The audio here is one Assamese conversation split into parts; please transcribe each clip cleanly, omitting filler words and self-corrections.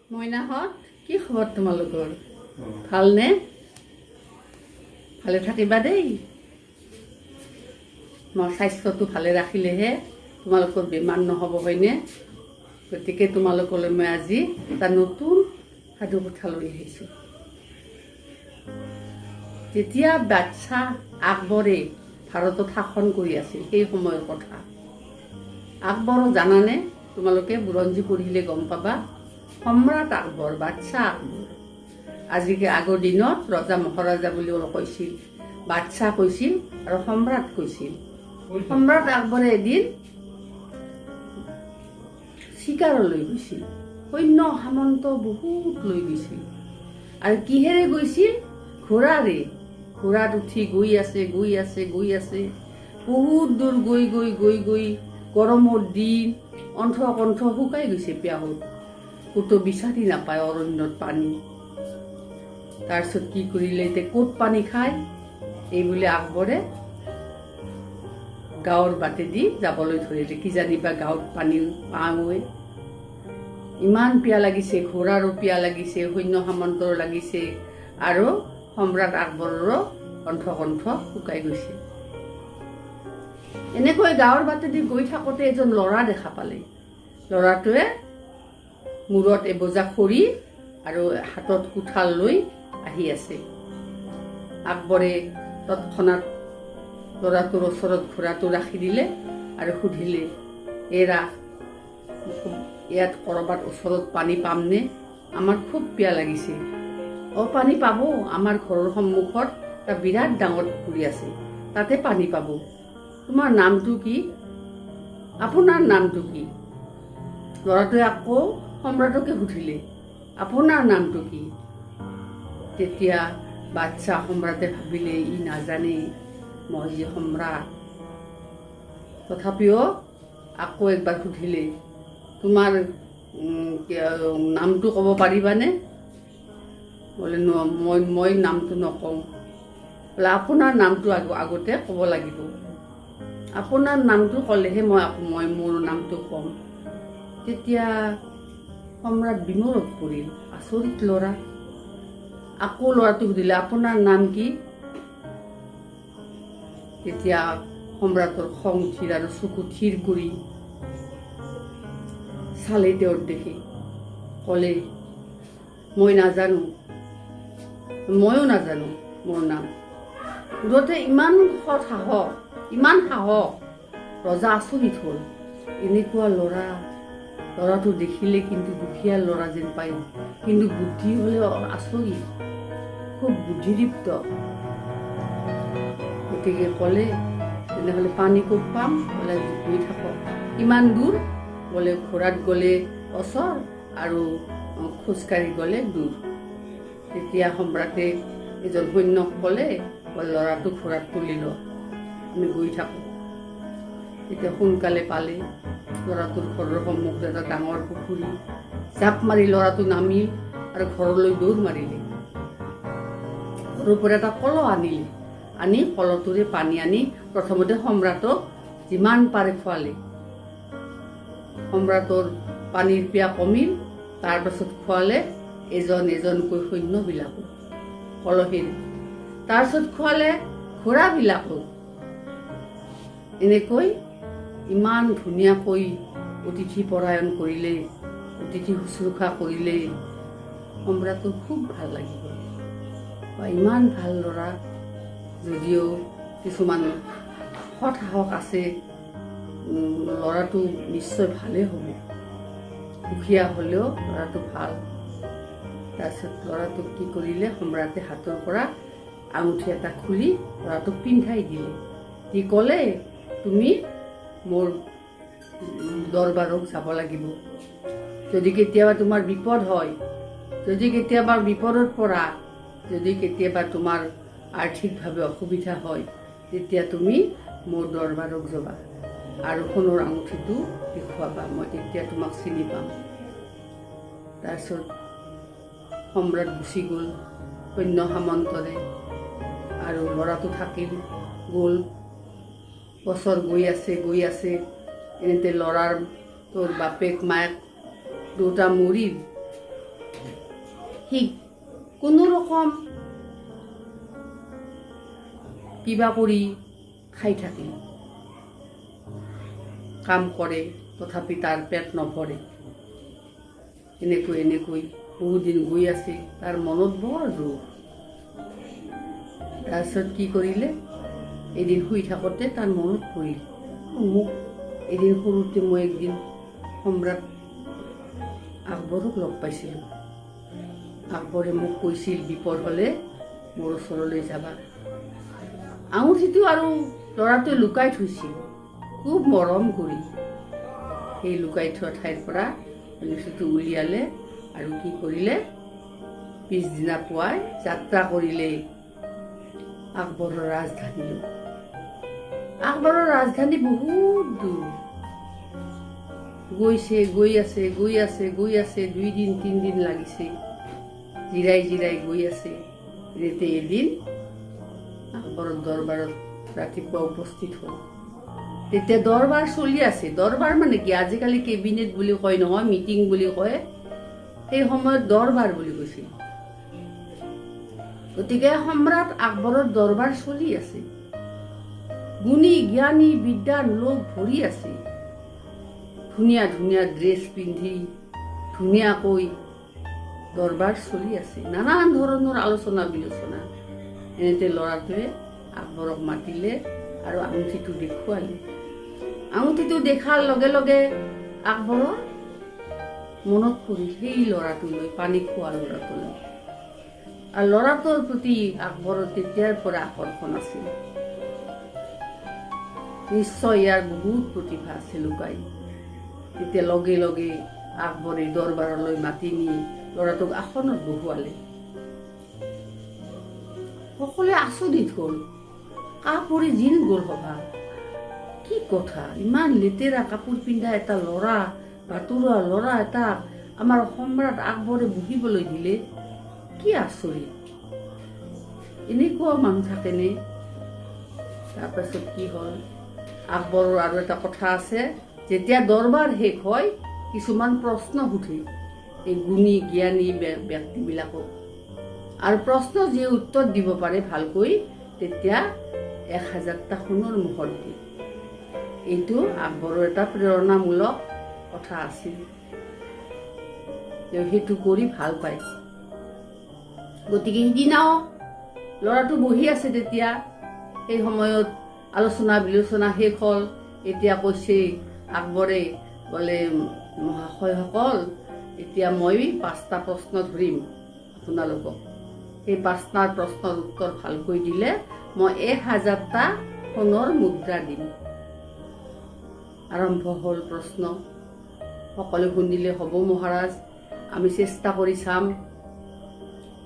মইনাহঁত কি খবৰ তোমালোকৰ? ভালনে? ভালে থাকিবা দেই। মোৰ স্বাস্থ্যটো ভালে ৰাখিলেহে তোমালোকৰ বেমাৰ নহ'ব, হয়নে? গতিকে তোমালোকলৈ মই আজি এটা নতুন সাধু কথা লৈ আহিছোঁ। যেতিয়া বাদশাহ আকবৰে ভাৰতত শাসন কৰি আছিল সেই সময়ৰ কথা। আকবৰক জানানে? তোমালোকে বুৰঞ্জী পঢ়িলে গম পাবা। সম্ৰাট আকবৰ, বাদশাহ আকবৰ। আজিকে আগৰ দিনত ৰজা মহাৰাজা বুলি কৈছিল, বাদশাহ কৈছিল আৰু সম্ৰাট কৈছিল। সম্ৰাট আকবৰে এদিন চিকাৰলৈ গৈছিল। সৈন্য সামন্ত বহুত লৈ গৈছিল আৰু কিহেৰে গৈছিল? ঘোঁৰাৰে। ঘোঁৰাত উঠি গৈ আছে বহুত দূৰ গৈ গৰমৰ দিন কণ্ঠ শুকাই গৈছে পিয়াহত। ক'তো বিচাৰি নাপায় অৰণ্যত পানী। তাৰপিছত কি কৰিলে? এতিয়া ক'ত পানী খায়? এইবুলি আকবৰে গাঁৱৰ বাটেদি যাবলৈ ধৰিলে। কিজানিবা গাঁৱত পানী পাওঁৱে। ইমান পিয়াহ লাগিছে, ঘোঁৰাৰো পিয়াহ লাগিছে, সৈন্য সামন্তৰ লাগিছে আৰু সম্ৰাট আকবৰৰো কণ্ঠ শুকাই গৈছে। এনেকৈ গাঁৱৰ বাটেদি গৈ থাকোঁতে এজন ল'ৰা দেখা পালে। ল'ৰাটোৱে মূৰত এবোজা খৰি আৰু হাতত কোঠাল লৈ আহি আছে। আকবৰে তৎক্ষণাত ল'ৰাটোৰ ওচৰত ঘোঁৰাটো ৰাখি দিলে আৰু সুধিলে, এৰা ইয়াত ক'ৰবাত ওচৰত পানী পামনে? আমাৰ খুব পিয়াহ লাগিছে। পানী পাব, আমাৰ ঘৰৰ সন্মুখত এটা বিৰাট ডাঙৰ পুখুৰী আছে, তাতে পানী পাব। তোমাৰ নামটো কি? আপোনাৰ নামটো কি? ল'ৰাটোৱে আকৌ সম্ৰাটকে সুধিলে, আপোনাৰ নামটো কি? তেতিয়া বাদশাহ সম্ৰাটে ভাবিলে, ই নাজানে মই যে সম্ৰাট। তথাপিও আকৌ একবাৰ সুধিলে, তোমাৰ নামটো ক'ব পাৰিবানে? বোলে মই নামটো নকওঁ। বোলে আপোনাৰ নামটো আগতে ক'ব লাগিব। আপোনাৰ নামটো ক'লেহে মই মোৰ নামটো ক'ম। তেতিয়া সম্ৰাট বিমোৰত পৰিল। আচৰিত ল'ৰা। আকৌ ল'ৰাটো সুধিলে, আপোনাৰ নাম কি? তেতিয়া সম্ৰাটৰ খং উঠিল আৰু চকু থিৰ কৰি চালে তেওঁৰ দেখি। ক'লে, মই নাজানো, ময়ো নাজানো মোৰ নাম। মুঠতে ইমান সাহস। ৰজা আচৰিত হ'ল। এনেকুৱা ল'ৰাটো দেখিলে কিন্তু দুখীয়া ল'ৰা যেন পায়, কিন্তু বুদ্ধি হ'লে আচৰিত, খুব বুদ্ধিদীপ্ত। গতিকে ক'লে, তেনেহ'লে পানী ক'ত পাম? বোলে গৈ থাকক। কিমান দূৰ? বোলে ঘোঁৰাত গ'লে ওচৰ আৰু খোজকাঢ়ি গ'লে দূৰ। তেতিয়া সম্ৰাটে এজন সৈন্যক ক'লে, ল'ৰাটো ঘোঁৰাত তুলি ল, আমি গৈ থাকোঁ। তেতিয়া সোনকালে পালে ল'ৰাটোৰ ঘৰৰ সন্মুখত এটা ডাঙৰ পুখুৰী। জাপ মাৰি ল'ৰাটো নামিল আৰু ঘৰলৈ দৌৰ মাৰিলে। ঘৰৰ পৰা এটা কলহ আনিলে। আনি কলহটোৰে পানী আনি প্ৰথমতে সম্ৰাটক যিমান পাৰে খোৱালে। সম্ৰাটৰ পানীৰ পিয়াহ কমিল। তাৰপাছত খোৱালে এজনকৈ সৈন্যবিলাকক কলহেৰে। তাৰপিছত খোৱালে ঘোঁৰাবিলাকক। এনেকৈ ইমান ধুনীয়াকৈ অতিথি পৰায়ণ কৰিলে, অতিথি শুশ্ৰূষা কৰিলে। সম্ৰাটৰ খুব ভাল লাগিব। ইমান ভাল ল'ৰা, যদিও কিছুমান সৎ সাহস আছে, ল'ৰাটো নিশ্চয় ভালেই হ'ব। দুখীয়া হ'লেও ল'ৰাটো ভাল। তাৰপিছত ল'ৰাটোক কি কৰিলে? সম্ৰাটে হাতৰ পৰা আঙুঠি এটা খুলি ল'ৰাটোক পিন্ধাই দিলে। দি ক'লে, তুমি মোৰ দৰবাৰক যাব লাগিব। যদি কেতিয়াবা তোমাৰ বিপদ হয়, যদি কেতিয়াবা বিপদত পৰা, যদি কেতিয়াবা তোমাৰ আৰ্থিকভাৱে অসুবিধা হয়, তেতিয়া তুমি মোৰ দৰবাৰক যাবা আৰু সোণৰ আঙুঠিটো দেখুৱাবা, মই তেতিয়া তোমাক চিনি পাম। তাৰপিছত সম্ৰাট গুচি গ'ল সৈন্য সামন্তৰে আৰু ল'ৰাটো থাকিল গ'ল। বছৰ গৈ আছে। এনেতে ল'ৰাৰ তোৰ বাপেক মায়েক দুটা মৰিল। সি কোনো ৰকম কিবা কৰি খাই থাকিল, কাম কৰে, তথাপি তাৰ পেট নভৰে। এনেকৈ বহুদিন গৈ আছে, তাৰ মনত বৰ দুখ। তাৰপিছত কি কৰিলে, এদিন শুই থাকোঁতে তাৰ মনত পৰিল, মোক এদিন সৰুতে মই একদিন সম্ৰাট আকবৰক লগ পাইছিলোঁ। আকবৰে মোক কৈছিল বিপদ হ'লে মোৰ ওচৰলৈ যাবা। আঙুঠিটো আৰু ল'ৰাটোৱে লুকাই থৈছিল, খুব মৰম কৰি। সেই লুকাই থোৱা ঠাইৰ পৰা আঙুঠিটো উলিয়ালে আৰু কি কৰিলে, পিছদিনা পুৱাই যাত্ৰা কৰিলে আকবৰৰ ৰাজধানীলৈ। আকবৰৰ ৰাজধানী বহুত দূৰ। গৈ আছে 2 দিন 3 দিন লাগিছে, জিৰাই গৈ আছে। এদিন আকবৰৰ দৰবাৰত ৰাতিপুৱা উপস্থিত হ'ল। তেতিয়া দৰবাৰ চলি আছে। দৰবাৰ মানে কি, আজিকালি কেবিনেট বুলি কয় নহয়, মিটিং বুলি কয়, সেই সময়ত দৰবাৰ বুলি কৈছিল। গতিকে সম্ৰাট আকবৰৰ দৰবাৰ চলি আছে, গুণী জ্ঞানী বিদ্যাৰ লোক ভৰি আছে। ধুনীয়া ড্ৰেছ পিন্ধি ধুনীয়াকৈ দৰবাৰ চলি আছে, নানান ধৰণৰ আলোচনা বিলোচনা। এনেতে ল'ৰাটোৱে আকবৰক মাতিলে আৰু আঙুঠিটো দেখুৱালে। আঙুঠিটো দেখাৰ লগে লগে আকবৰৰ মনত পৰিল সেই ল'ৰাটোলৈ, পানী খোৱা ল'ৰাটোলৈ। আৰু ল'ৰাটোৰ প্ৰতি আকবৰৰ তেতিয়াৰ পৰা আকৰ্ষণ আছিল। নিশ্চয় ইয়াৰ বহুত প্ৰতিভা আছে লুকাই। তেতিয়া লগে আকবৰে দৰবাৰলৈ মাতি নি ল'ৰাটোক আসনত বহুৱালে। সকলোৱে আচৰিত হ'ল, কাপোৰে জিন গ'ল সভা। কি কথা, ইমান লেতেৰা কাপোৰ পিন্ধা এটা ল'ৰা, বাটৰুৱা ল'ৰা এটাক আমাৰ সম্ৰাট আকবৰে বহিবলৈ দিলে, কি আচৰিত, এনেকুৱা মানুহ থাকেনে? তাৰপাছত কি হ'ল, আকবৰৰ আৰু এটা কথা আছে, যেতিয়া দৰবাৰ শেষ হয় কিছুমান প্ৰশ্ন সুধে এই গুণী জ্ঞানী ব্যক্তিবিলাকক, আৰু প্ৰশ্ন যিয়ে উত্তৰ দিব পাৰে ভালকৈ তেতিয়া 1000টা সোণৰ মোহৰ দিয়ে। এইটো আকবৰৰ এটা প্ৰেৰণামূলক কথা আছিল, তেওঁ সেইটো কৰি ভাল পায়। গতিকে সিদিনাও ল'ৰাটো বহি আছে, তেতিয়া সেই সময়ত আলোচনা বিলোচনা শেষ হ'ল। এতিয়া কৈছে আকবৰে, বোলে মহাশয়সকল, এতিয়া মই 5টা প্ৰশ্ন ধৰিম আপোনালোকক। সেই 5টা প্ৰশ্নৰ উত্তৰ ভালকৈ দিলে মই 1000টা সোণৰ মুদ্ৰা দিম। আৰম্ভ হ'ল প্ৰশ্ন। সকলোৱে শুনিলে, হ'ব মহাৰাজ, আমি চেষ্টা কৰি চাম।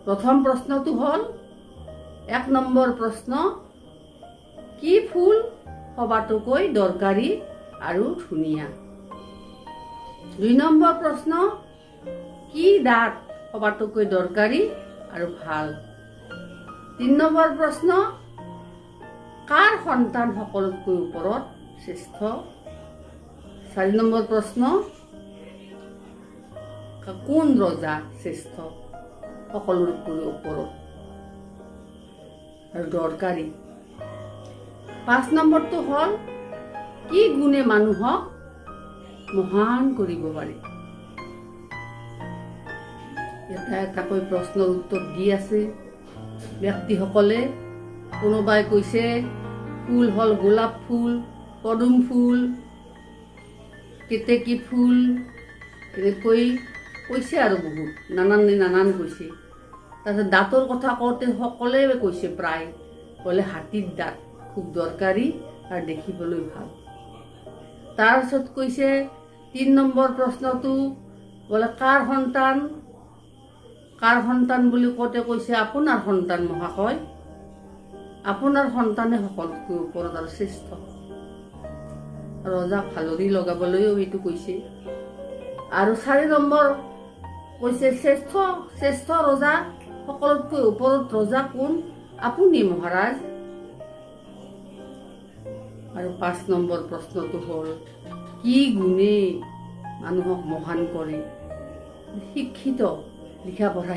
প্ৰথম প্ৰশ্নটো হ'ল, 1 নম্বৰ প্ৰশ্ন, কি ফুল সবাতোকৈ দৰকাৰী আৰু ধুনীয়া? 2 নম্বৰ প্ৰশ্ন, কি দাঁত সবাতোকৈ দৰকাৰী আৰু ভাল? 3 নম্বৰ প্ৰশ্ন, কাৰ সন্তান সকলোতকৈ ওপৰত শ্ৰেষ্ঠ? 4 নম্বৰ প্ৰশ্ন, কোন ৰজা শ্ৰেষ্ঠ সকলোতকৈ ওপৰত আৰু দৰকাৰী? 5 নম্বৰটো হ'ল, কি গুণে মানুহক মহান কৰিব পাৰে? এটা এটাকৈ প্ৰশ্নৰ উত্তৰ দি আছে ব্যক্তিসকলে। কোনোবাই কৈছে ফুল হ'ল গোলাপ ফুল, পদুম ফুল, কেতেকী ফুল, এনেকৈ কৈছে আৰু বহুত নানান কৈছে। তাৰপিছত দাঁতৰ কথা কওঁতে সকলোৱে কৈছে প্ৰায়, বোলে হাতীৰ দাঁত খুব দৰকাৰী আৰু দেখিবলৈ ভাল। তাৰপিছত কৈছে 3 নম্বৰ প্ৰশ্নটো, বোলে কাৰ সন্তান বুলি কওঁতে কৈছে আপোনাৰ সন্তান মহাশয়, আপোনাৰ সন্তানে সকলোতকৈ ওপৰত আৰু শ্ৰেষ্ঠ। ৰজাক ভালৰি লগাবলৈও সেইটো কৈছে। আৰু 4 নম্বৰ কৈছে শ্ৰেষ্ঠ ৰজা, সকলোতকৈ ওপৰত ৰজা কোন? আপুনি মহাৰাজ। আৰু 5 নম্বৰ প্ৰশ্নটো হ'ল, কি গুণে মানুহক মহান কৰে? শিক্ষিত লিখা পঢ়া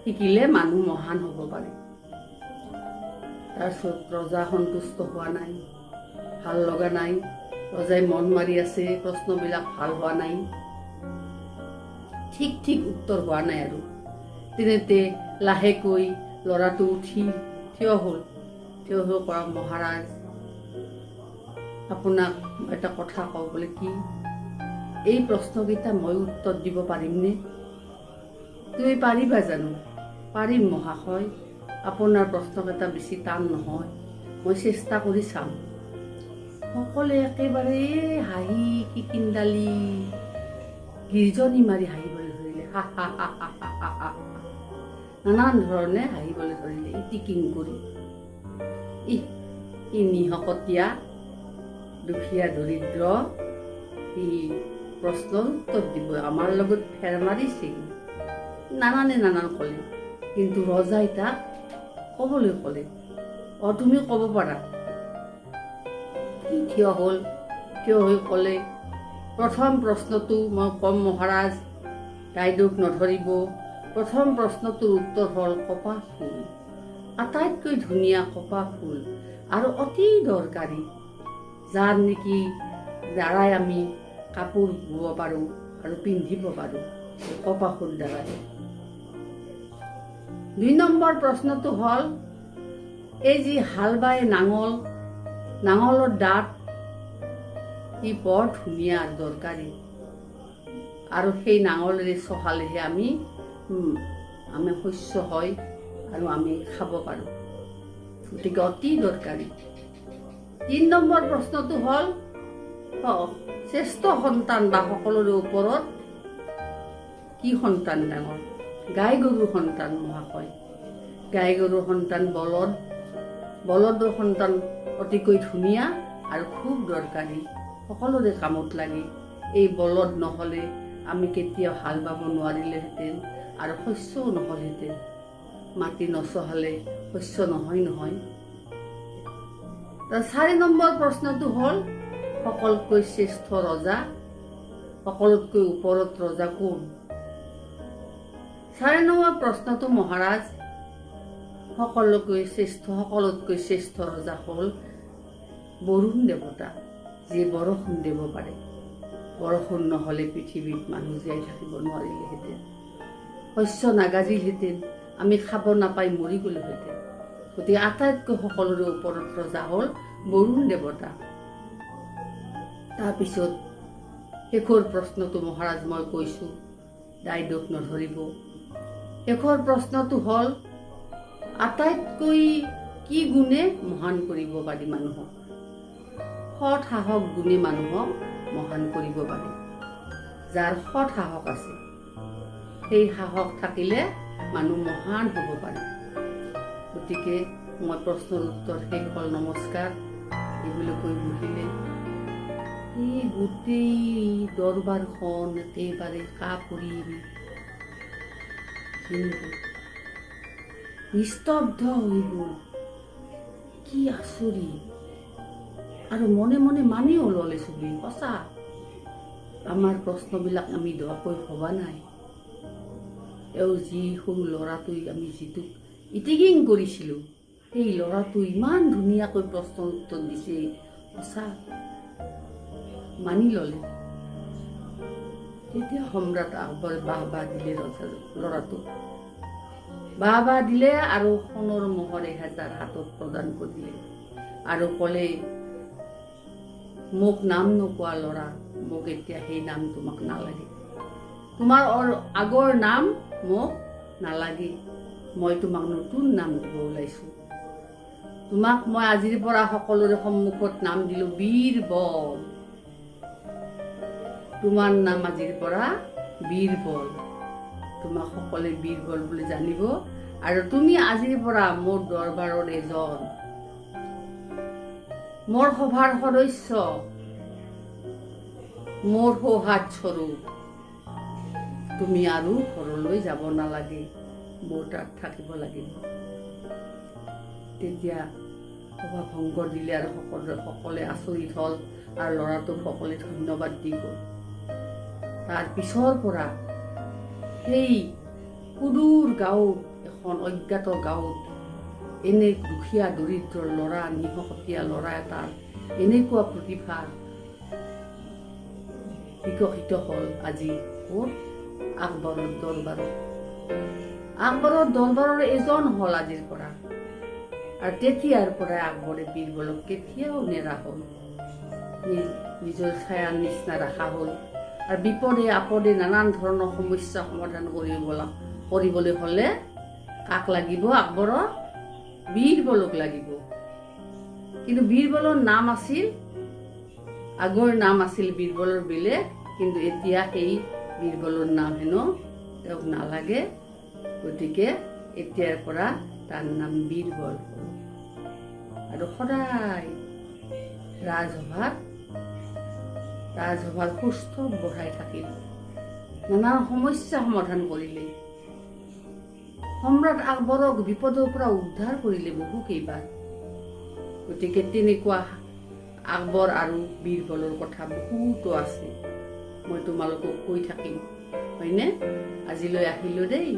শিকিলে মানুহ মহান হ'ব পাৰে। তাৰপিছত ৰজা সন্তুষ্ট হোৱা নাই, ভাল লগা নাই, ৰজাই মন মাৰি আছে, প্ৰশ্নবিলাক ভাল হোৱা নাই, ঠিক উত্তৰ হোৱা নাই। আৰু তেনেতে লাহেকৈ ল'ৰাটো উঠি থিয় হ'ল কৰা, মহাৰাজ আপোনাক এটা কথা কওঁ বোলে। কি? এই প্ৰশ্নকেইটা মই উত্তৰ দিব পাৰিমনে? তুমি পাৰিবা জানো? পাৰিম মহাশয়, আপোনাৰ প্ৰশ্নকেইটা বেছি টান নহয়, মই চেষ্টা কৰি চাম। সকলোৱে একেবাৰে হাঁহি কিকিন্দালি গিৰ্জনী মাৰি হাঁহিবলৈ ধৰিলে। নানান ধৰণে হাঁহিবলৈ ধৰিলে, ইটিকিং কৰি। ই নিশকতীয়া, দুখীয়া, দৰিদ্ৰ, ই প্ৰশ্নৰ উত্তৰ দিব, আমাৰ লগত ফেৰ মাৰিছে, নানান ক'লে। কিন্তু ৰজাই তাক ক'বলৈ ক'লে, তুমি ক'ব পাৰা। থিয় হৈ ক'লে, প্ৰথম প্ৰশ্নটো মই ক'ম মহাৰাজ, দায়দোষ নধৰিব। প্ৰথম প্ৰশ্নটোৰ উত্তৰ হ'ল কপাহ ফুল, আটাইতকৈ ধুনীয়া কপাহ ফুল আৰু অতি দৰকাৰী, যাৰ নেকি দ্বাৰাই আমি কাপোৰ বব পাৰোঁ আৰু পিন্ধিব পাৰোঁ, কপাহ ফুল দ্বাৰাই। ২ নম্বৰ প্ৰশ্নটো হ'ল, এই যি হাল বাই নাঙলৰ দাঁত, ই বৰ ধুনীয়া আৰু দৰকাৰী, আৰু সেই নাঙলেৰে চহালেহে আমি শস্য হয় আৰু আমি খাব পাৰোঁ, গতিকে অতি দৰকাৰী। ৩ নম্বৰ প্ৰশ্নটো হ'ল, শ্ৰেষ্ঠ সন্তান বা সকলোৰে ওপৰত কি সন্তান ডাঙৰ? গাই গৰুৰ সন্তান মহাশয়। গাই গৰুৰ সন্তান বলদৰ সন্তান অতিকৈ ধুনীয়া আৰু খুব দৰকাৰী, সকলোৰে কামত লাগে। এই বলদ নহ'লে আমি কেতিয়াও হাল বাব নোৱাৰিলেহেঁতেন আৰু শস্যও নহ'লহেঁতেন। মাটি নচহালে শস্য নহয়। ৪ নম্বৰ প্ৰশ্নটো হ'ল, সকলোতকৈ শ্ৰেষ্ঠ ৰজা, সকলোতকৈ ওপৰত ৰজা কোন? ৪ নম্বৰ প্ৰশ্নটো মহাৰাজ, সকলোতকৈ শ্ৰেষ্ঠ ৰজা হ'ল বৰুণ দেৱতা, যি বৰষুণ দিব পাৰে। বৰষুণ নহ'লে পৃথিৱীত মানুহ জীয়াই থাকিব নোৱাৰিলেহেঁতেন, শস্য নাগাজিলহেঁতেন, আমি খাব নাপাই মৰি গ'লোহেঁতেন। গতিকে আটাইতকৈ সকলোৰে ওপৰত ৰজা হ'ল বৰুণ দেৱতা। তাৰপিছত শেষৰ প্ৰশ্নটো মহাৰাজ মই কৈছোঁ, দায়দোষ নধৰিব। শেষৰ প্ৰশ্নটো হ'ল, আটাইতকৈ কি গুণে মহান কৰিব পাৰি মানুহক? সৎ সাহস গুণে মানুহক মহান কৰিব পাৰি। যাৰ সৎ সাহস আছে, সেই সাহস থাকিলে মানুহ মহান হ'ব পাৰে। গতিকে মই প্ৰশ্নৰ উত্তৰ শেষ হ'ল, নমস্কাৰ, এইবুলি কৈ বহিলে। এই গোটেই দৰবাৰখন একেবাৰে কাপুৰি নিস্তব্ধ হৈ গ'ল। কি আচৰিত! আৰু মনে মনে মানিও ল'লে চবেই, সঁচা, আমাৰ প্ৰশ্নবিলাক আমি দৱাকৈ ভবা নাই। যি সৰু ল'ৰাটোৱে আমি যিটো ইটিকিং কৰিছিলোঁ, সেই ল'ৰাটো ইমান ধুনীয়াকৈ প্ৰশ্নৰ উত্তৰ দিছে, সঁচা, মানি ল'লে। তেতিয়া সম্ৰাট আকবৰে বাহ দিলে ল'ৰাটোক, বাহ দিলে আৰু সোণৰ মোহৰ ১,০০০ হাতত প্ৰদান কৰিলে আৰু ক'লে, মোক নাম নোকোৱা ল'ৰা, মোক এতিয়া সেই নাম তোমাক নালাগে, তোমাৰ আগৰ নাম মোক নালাগে, মই তোমাক নতুন নাম দিব ওলাইছোঁ। তোমাক মই আজিৰ পৰা সকলোৰে সন্মুখত নাম দিলোঁ বীৰবল। তোমাৰ নাম আজিৰ পৰা বীৰবল, তোমাক সকলোৱে বীৰবল বুলি জানিব, আৰু তুমি আজিৰ পৰা মোৰ দৰবাৰৰ এজন, মোৰ সভাৰ সদস্য, মোৰ সৌহাৰ্দ্যস্বৰূপ। তুমি আৰু ঘৰলৈ যাব নালাগে, মোৰ তাত থাকিব লাগিব। তেতিয়া সভা ভংগ দিলে আৰু সকলোৱে আচৰিত হ'ল, আৰু ল'ৰাটোক সকলোৱে ধন্যবাদ দি গ'ল। তাৰ পিছৰ পৰা সেই সুদূৰ গাঁৱত, এখন অজ্ঞাত গাঁৱত এনে দুখীয়া দৰিদ্ৰ ল'ৰা, নিশকতীয়া ল'ৰা এটাৰ এনেকুৱা প্ৰতিভা বিকশিত হ'ল আজি ক'ত? আকবৰৰ দৰবাৰত। আকবৰৰ দৰবাৰৰ এজন হ'ল আজিৰ পৰা। আৰু তেতিয়াৰ পৰাই আকবৰে বীৰবলক কেতিয়াও নেৰা হ'ল, নিজৰ ছায়াৰ নিচিনা ৰখা হ'ল। আৰু বিপদে আপদে নানান ধৰণৰ সমস্যা সমাধান কৰিবলৈ হ'লে কাক লাগিব? আকবৰক বীৰবলক লাগিব। কিন্তু বীৰবলৰ নাম আছিল, আগৰ নাম আছিল বীৰবলৰ বেলেগ, কিন্তু এতিয়া সেই বীৰবলৰ নাম হেনো তেওঁক নালাগে। গতিকে এতিয়াৰ পৰা তাৰ নাম বীৰবল হ'ল। আৰু সদায় ৰাজসভাৰ সুস্থ বঢ়াই থাকিল, নানান সমস্যা সমাধান কৰিলে, সম্ৰাট আকবৰক বিপদৰ পৰা উদ্ধাৰ কৰিলে বহু কেইবাৰ। গতিকে তেনেকুৱা আকবৰ আৰু বীৰবলৰ কথা বহুতো আছে, মই তোমালোকক কৈ থাকিম, হয়নে? আজিলৈ আহিলোঁ দেই।